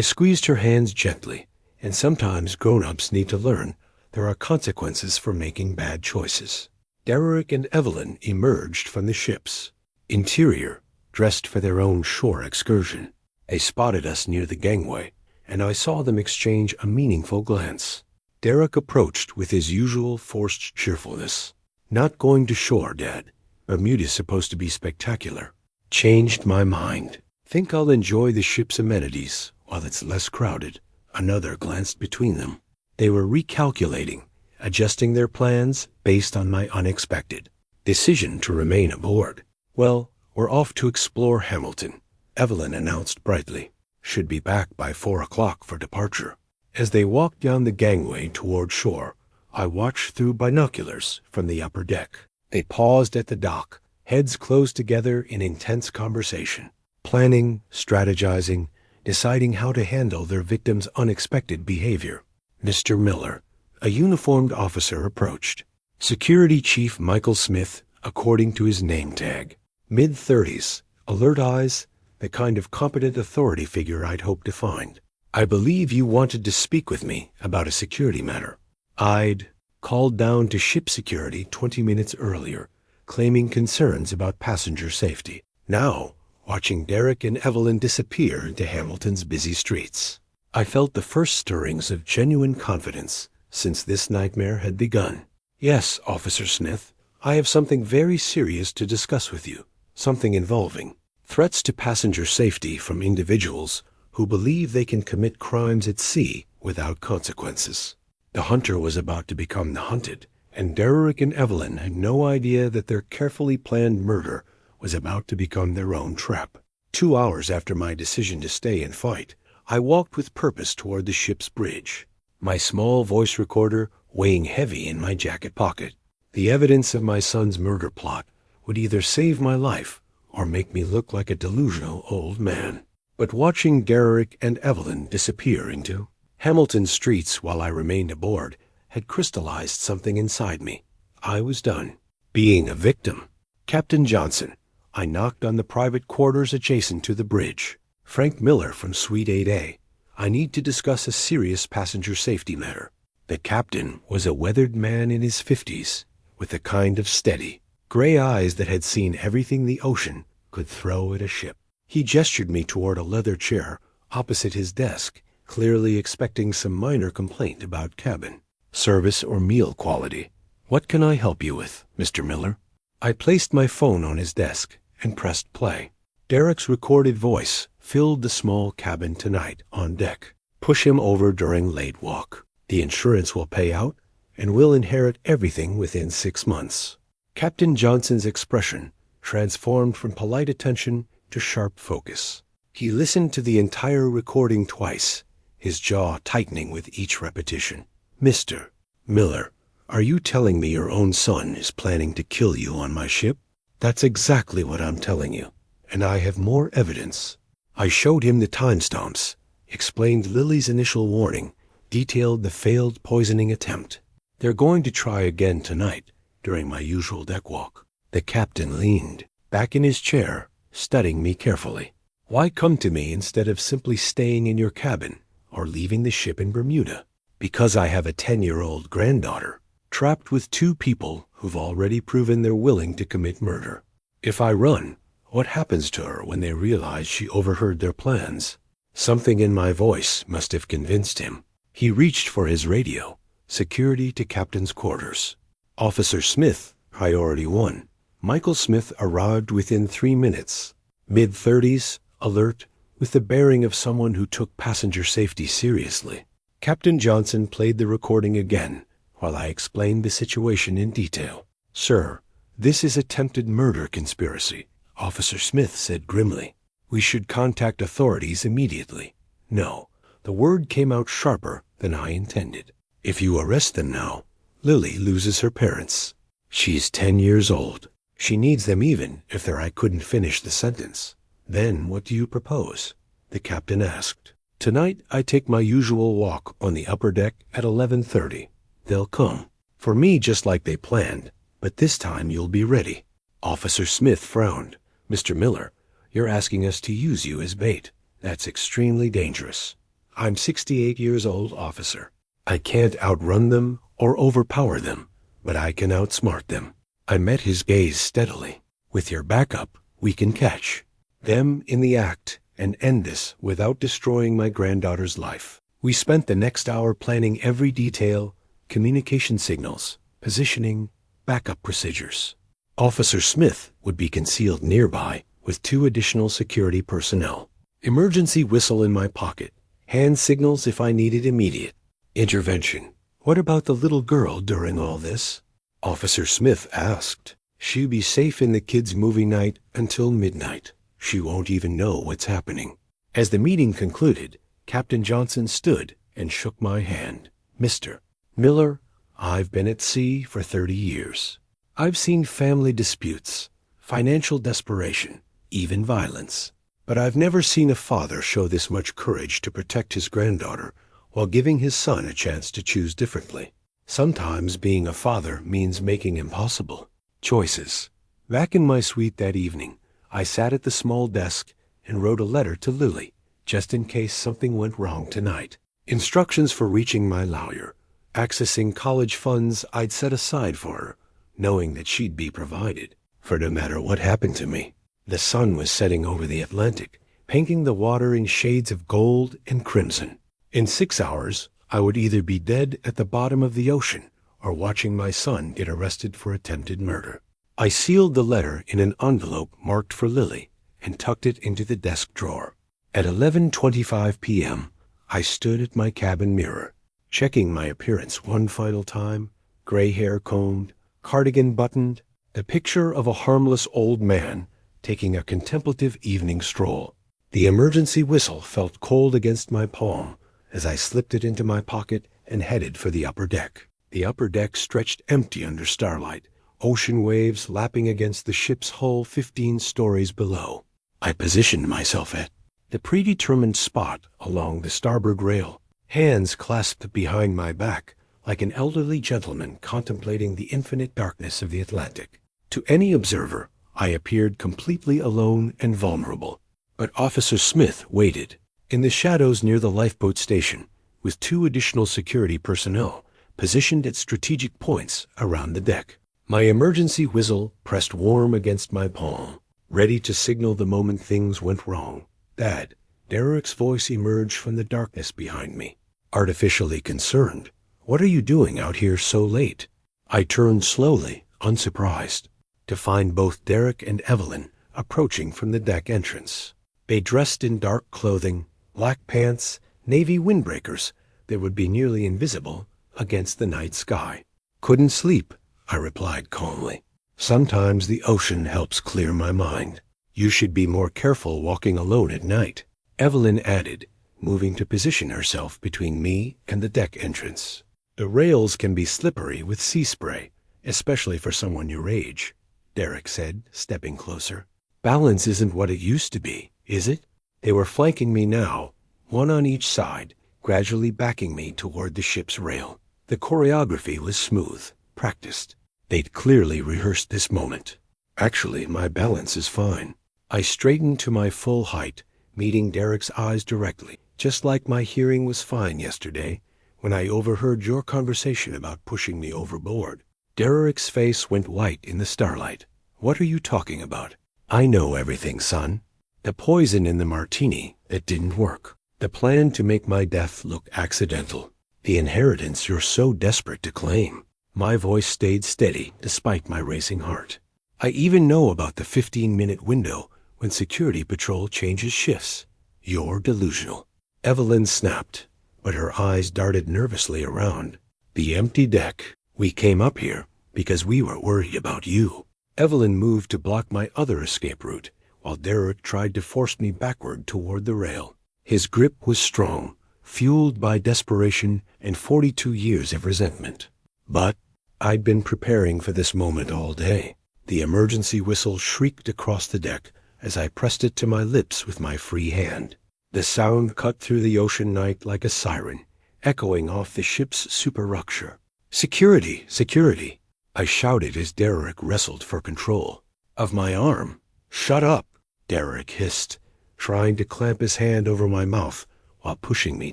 squeezed her hands gently, and sometimes grown-ups need to learn there are consequences for making bad choices. Derek and Evelyn emerged from the ships. Interior, dressed for their own shore excursion. They spotted us near the gangway, and I saw them exchange a meaningful glance. Derek approached with his usual forced cheerfulness. "Not going to shore, Dad. Bermuda's supposed to be spectacular." Changed my mind. "Think I'll enjoy the ship's amenities while it's less crowded." Another glanced between them. They were recalculating, adjusting their plans based on my unexpected decision to remain aboard. "Well, we're off to explore Hamilton," Evelyn announced brightly. "Should be back by 4 o'clock for departure." As they walked down the gangway toward shore, I watched through binoculars from the upper deck. They paused at the dock, heads close together in intense conversation, planning, strategizing, deciding how to handle their victim's unexpected behavior. Mr. Miller, a uniformed officer, approached. Security Chief Michael Smith, according to his name tag. Mid-30s, alert eyes, the kind of competent authority figure I'd hoped to find. "I believe you wanted to speak with me about a security matter." I'd called down to ship security 20 minutes earlier, claiming concerns about passenger safety. Now, watching Derek and Evelyn disappear into Hamilton's busy streets, I felt the first stirrings of genuine confidence since this nightmare had begun. "Yes, Officer Smith, I have something very serious to discuss with you, something involving threats to passenger safety from individuals who believe they can commit crimes at sea without consequences." The hunter was about to become the hunted, and Derek and Evelyn had no idea that their carefully planned murder was about to become their own trap. 2 hours after my decision to stay and fight, I walked with purpose toward the ship's bridge, my small voice recorder weighing heavy in my jacket pocket. The evidence of my son's murder plot would either save my life or make me look like a delusional old man. But watching Derek and Evelyn disappear into Hamilton streets while I remained aboard had crystallized something inside me. I was done being a victim. "Captain Johnson," I knocked on the private quarters adjacent to the bridge. "Frank Miller from Suite 8A. I need to discuss a serious passenger safety matter." The captain was a weathered man in his 50s, with the kind of steady, gray eyes that had seen everything the ocean could throw at a ship. He gestured me toward a leather chair opposite his desk, clearly expecting some minor complaint about cabin service or meal quality. "What can I help you with, Mr. Miller?" I placed my phone on his desk and pressed play. Derek's recorded voice filled the small cabin tonight on deck. "Push him over during late walk. The insurance will pay out, and we'll inherit everything within 6 months." Captain Johnson's expression transformed from polite attention to sharp focus. He listened to the entire recording twice, his jaw tightening with each repetition. "Mr. Miller, are you telling me your own son is planning to kill you on my ship?" "That's exactly what I'm telling you, and I have more evidence." I showed him the timestamps, explained Lily's initial warning, detailed the failed poisoning attempt. "They're going to try again tonight during my usual deck walk." The captain leaned back in his chair, studying me carefully. "Why come to me instead of simply staying in your cabin or leaving the ship in Bermuda?" "Because I have a 10-year-old granddaughter, trapped with 2 people who've already proven they're willing to commit murder. If I run, what happens to her when they realize she overheard their plans?" Something in my voice must have convinced him. He reached for his radio. "Security to captain's quarters. Officer Smith, priority 1. Michael Smith arrived within 3 minutes. Mid-30s, alert, with the bearing of someone who took passenger safety seriously." Captain Johnson played the recording again while I explained the situation in detail. "Sir, this is attempted murder conspiracy," Officer Smith said grimly. "We should contact authorities immediately." No, the word came out sharper than I intended. "If you arrest them now, Lily loses her parents. She's 10 years old. She needs them even if I couldn't finish the sentence." "Then what do you propose?" the captain asked. "Tonight I take my usual walk on the upper deck at 11:30. They'll come. For me just like they planned, but this time you'll be ready." Officer Smith frowned. "Mr. Miller, You're asking us to use you as bait. That's extremely dangerous. I'm 68 years old, officer. I can't outrun them or overpower them, but I can outsmart them. I met his gaze steadily. With your backup, we can catch them in the act and end this without destroying my granddaughter's life. We spent the next hour planning every detail, communication signals, positioning, backup procedures. Officer Smith would be concealed nearby with 2 additional security personnel. Emergency whistle in my pocket. Hand signals if I needed immediate intervention. What about the little girl during all this? Officer Smith asked. She'll be safe in the kids' movie night until midnight. She won't even know what's happening. As the meeting concluded, Captain Johnson stood and shook my hand. Mr. Miller, I've been at sea for 30 years. I've seen family disputes, financial desperation, even violence. But I've never seen a father show this much courage to protect his granddaughter while giving his son a chance to choose differently. Sometimes being a father means making impossible choices. Back in my suite that evening, I sat at the small desk and wrote a letter to Lily, just in case something went wrong tonight. Instructions for reaching my lawyer, accessing college funds I'd set aside for her, knowing that she'd be provided for no matter what happened to me. The sun was setting over the Atlantic, painting the water in shades of gold and crimson. In 6 hours, I would either be dead at the bottom of the ocean or watching my son get arrested for attempted murder. I sealed the letter in an envelope marked for Lily and tucked it into the desk drawer. At 11:25 p.m., I stood at my cabin mirror, checking my appearance one final time, gray hair combed, cardigan buttoned, a picture of a harmless old man taking a contemplative evening stroll. The emergency whistle felt cold against my palm as I slipped it into my pocket and headed for the upper deck. The upper deck stretched empty under starlight, ocean waves lapping against the ship's hull 15 stories below. I positioned myself at the predetermined spot along the starboard rail, hands clasped behind my back like an elderly gentleman contemplating the infinite darkness of the Atlantic. To any observer, I appeared completely alone and vulnerable. But Officer Smith waited in the shadows near the lifeboat station with 2 additional security personnel positioned at strategic points around the deck. My emergency whistle pressed warm against my palm, ready to signal the moment things went wrong. Dad, Derek's voice emerged from the darkness behind me, artificially concerned. What are you doing out here so late? I turned slowly, unsurprised, to find both Derek and Evelyn approaching from the deck entrance. They dressed in dark clothing, black pants, navy windbreakers that would be nearly invisible against the night sky. Couldn't sleep, I replied calmly. Sometimes the ocean helps clear my mind. You should be more careful walking alone at night, Evelyn added, moving to position herself between me and the deck entrance. The rails can be slippery with sea spray, especially for someone your age, Derek said, stepping closer. Balance isn't what it used to be, is it? They were flanking me now, one on each side, gradually backing me toward the ship's rail. The choreography was smooth, practiced. They'd clearly rehearsed this moment. Actually, my balance is fine. I straightened to my full height, meeting Derek's eyes directly, just like my hearing was fine yesterday when I overheard your conversation about pushing me overboard. Derek's face went white in the starlight. What are you talking about? I know everything, son. The poison in the martini that didn't work. The plan to make my death look accidental. The inheritance you're so desperate to claim. My voice stayed steady despite my racing heart. I even know about the 15-minute window when security patrol changes shifts. You're delusional. Evelyn snapped, but her eyes darted nervously around. The empty deck. We came up here because we were worried about you. Evelyn moved to block my other escape route, while Derek tried to force me backward toward the rail. His grip was strong, fueled by desperation and 42 years of resentment. But I'd been preparing for this moment all day. The emergency whistle shrieked across the deck as I pressed it to my lips with my free hand. The sound cut through the ocean night like a siren, echoing off the ship's superstructure. Security! Security! I shouted as Derek wrestled for control of my arm. Shut up! Derek hissed, trying to clamp his hand over my mouth while pushing me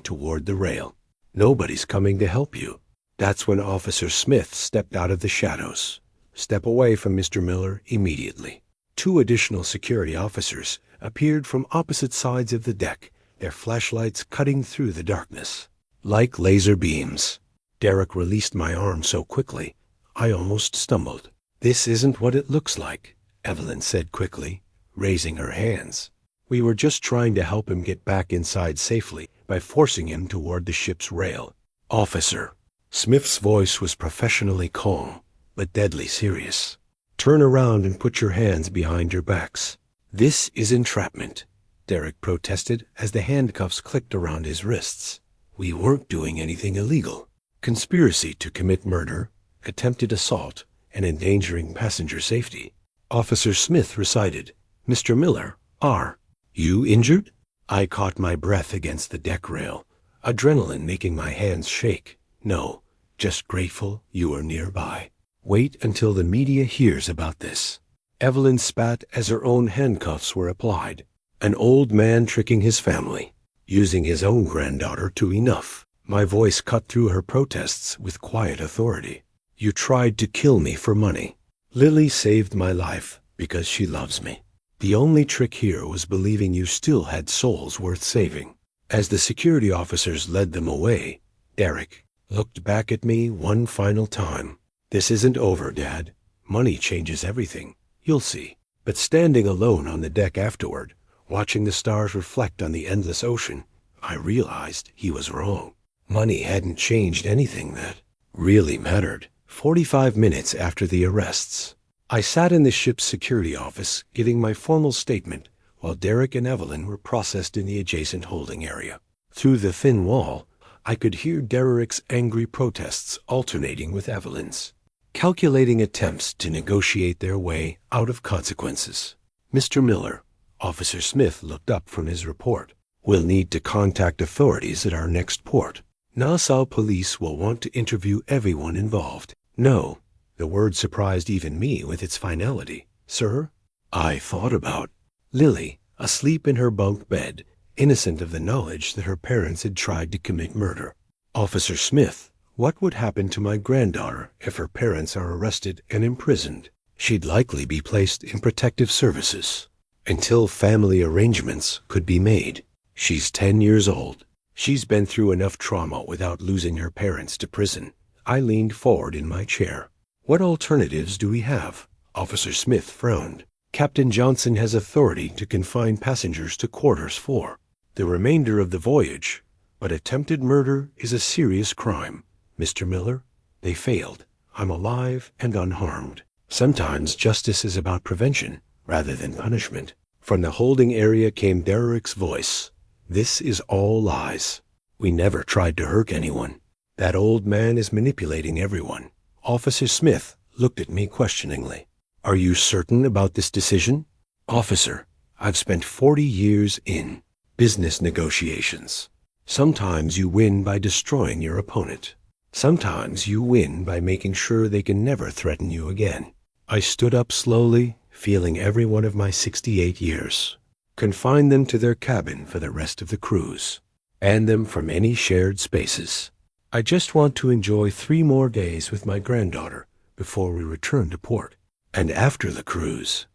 toward the rail. Nobody's coming to help you. That's when Officer Smith stepped out of the shadows. Step away from Mr. Miller immediately. 2 additional security officers appeared from opposite sides of the deck, their flashlights cutting through the darkness. Like laser beams. Derek released my arm so quickly, I almost stumbled. "This isn't what it looks like," Evelyn said quickly, raising her hands. "We were just trying to help him get back inside safely by forcing him toward the ship's rail." "Officer." Smith's voice was professionally calm, but deadly serious. "Turn around and put your hands behind your backs." "This is entrapment," Derek protested as the handcuffs clicked around his wrists. "We weren't doing anything illegal." "Conspiracy to commit murder, attempted assault, and endangering passenger safety," Officer Smith recited. "Mr. Miller, are you injured?" I caught my breath against the deck rail, adrenaline making my hands shake. "No, just grateful you were nearby." "Wait until the media hears about this." Evelyn spat as her own handcuffs were applied. An old man tricking his family, using his own granddaughter to enough. My voice cut through her protests with quiet authority. "You tried to kill me for money. Lily saved my life because she loves me. The only trick here was believing you still had souls worth saving." As the security officers led them away, Derek looked back at me one final time. "This isn't over, Dad. Money changes everything. You'll see." But standing alone on the deck afterward, watching the stars reflect on the endless ocean, I realized he was wrong. Money hadn't changed anything that really mattered. 45 minutes after the arrests, I sat in the ship's security office getting my formal statement while Derek and Evelyn were processed in the adjacent holding area. Through the thin wall, I could hear Derek's angry protests alternating with Evelyn's, calculating attempts to negotiate their way out of consequences. "Mr. Miller," Officer Smith looked up from his report, "we'll need to contact authorities at our next port. Nassau police will want to interview everyone involved." "No." The word surprised even me with its finality. "Sir?" I thought about Lily, asleep in her bunk bed, innocent of the knowledge that her parents had tried to commit murder. "Officer Smith, what would happen to my granddaughter if her parents are arrested and imprisoned?" "She'd likely be placed in protective services until family arrangements could be made. She's 10 years old. She's been through enough trauma without losing her parents to prison." I leaned forward in my chair. "What alternatives do we have?" Officer Smith frowned. "Captain Johnson has authority to confine passengers to quarters for the remainder of the voyage, but attempted murder is a serious crime. Mr. Miller, they failed. I'm alive and unharmed. Sometimes justice is about prevention rather than punishment." From the holding area came Derek's voice. "This is all lies. We never tried to hurt anyone. That old man is manipulating everyone." Officer Smith looked at me questioningly. "Are you certain about this decision?" "Officer, I've spent 40 years in business negotiations. Sometimes you win by destroying your opponent. Sometimes you win by making sure they can never threaten you again." I stood up slowly, feeling every one of my 68 years. "Confine them to their cabin for the rest of the cruise. Ban them from any shared spaces. I just want to enjoy 3 more days with my granddaughter before we return to port. And after the cruise,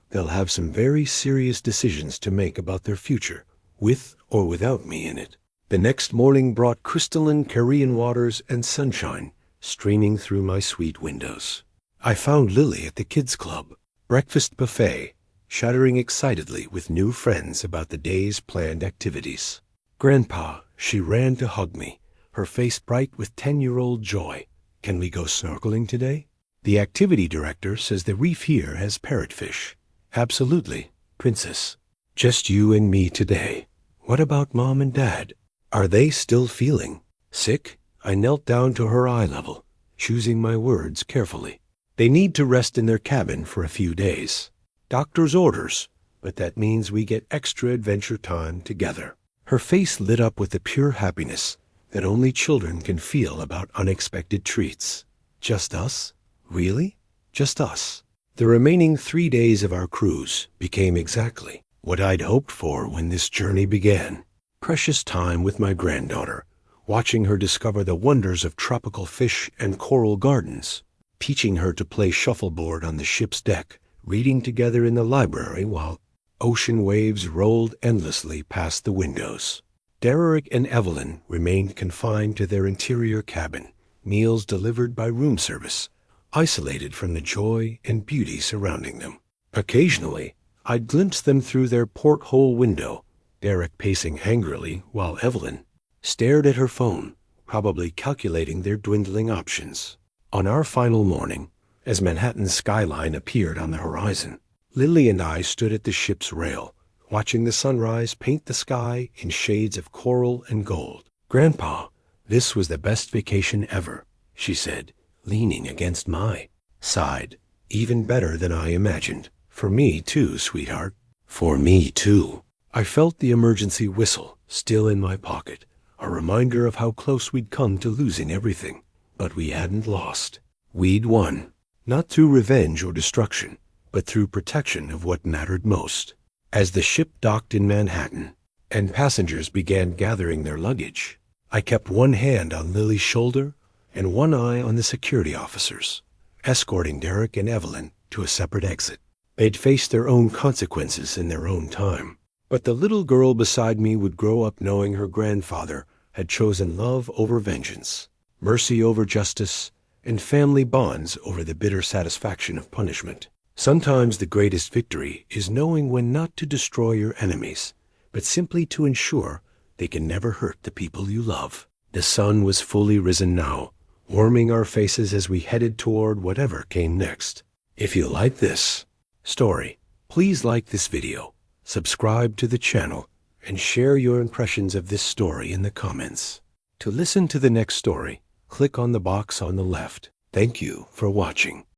they'll have some very serious decisions to make about their future, with or without me in it." The next morning brought crystalline Korean waters and sunshine streaming through my suite windows. I found Lily at the kids' club, breakfast buffet, chattering excitedly with new friends about the day's planned activities. "Grandpa," she ran to hug me, her face bright with 10-year-old joy. "Can we go snorkeling today? The activity director says the reef here has parrotfish." "Absolutely, Princess. Just you and me today. What about Mom and Dad? Are they still feeling sick?" I knelt down to her eye level, choosing my words carefully. "They need to rest in their cabin for a few days. Doctor's orders, but that means we get extra adventure time together." Her face lit up with the pure happiness that only children can feel about unexpected treats. "Just us? Really? Just us?" The remaining 3 days of our cruise became exactly what I'd hoped for when this journey began. Precious time with my granddaughter, watching her discover the wonders of tropical fish and coral gardens, teaching her to play shuffleboard on the ship's deck, reading together in the library while ocean waves rolled endlessly past the windows. Derek and Evelyn remained confined to their interior cabin, meals delivered by room service, isolated from the joy and beauty surrounding them. Occasionally, I'd glimpse them through their porthole window, Derek pacing angrily while Evelyn stared at her phone, probably calculating their dwindling options. On our final morning, as Manhattan's skyline appeared on the horizon, Lily and I stood at the ship's rail, watching the sunrise paint the sky in shades of coral and gold. "Grandpa, this was the best vacation ever," she said, leaning against my side. "Even better than I imagined. For me too, sweetheart." "For me too." I felt the emergency whistle still in my pocket, a reminder of how close we'd come to losing everything. But we hadn't lost. We'd won, not through revenge or destruction, but through protection of what mattered most. As the ship docked in Manhattan and passengers began gathering their luggage, I kept one hand on Lily's shoulder and one eye on the security officers, escorting Derek and Evelyn to a separate exit. They'd face their own consequences in their own time. But the little girl beside me would grow up knowing her grandfather had chosen love over vengeance, mercy over justice, and family bonds over the bitter satisfaction of punishment. Sometimes the greatest victory is knowing when not to destroy your enemies, but simply to ensure they can never hurt the people you love. The sun was fully risen now, warming our faces as we headed toward whatever came next. If you like this story, please like this video, subscribe to the channel, and share your impressions of this story in the comments. To listen to the next story, click on the box on the left. Thank you for watching.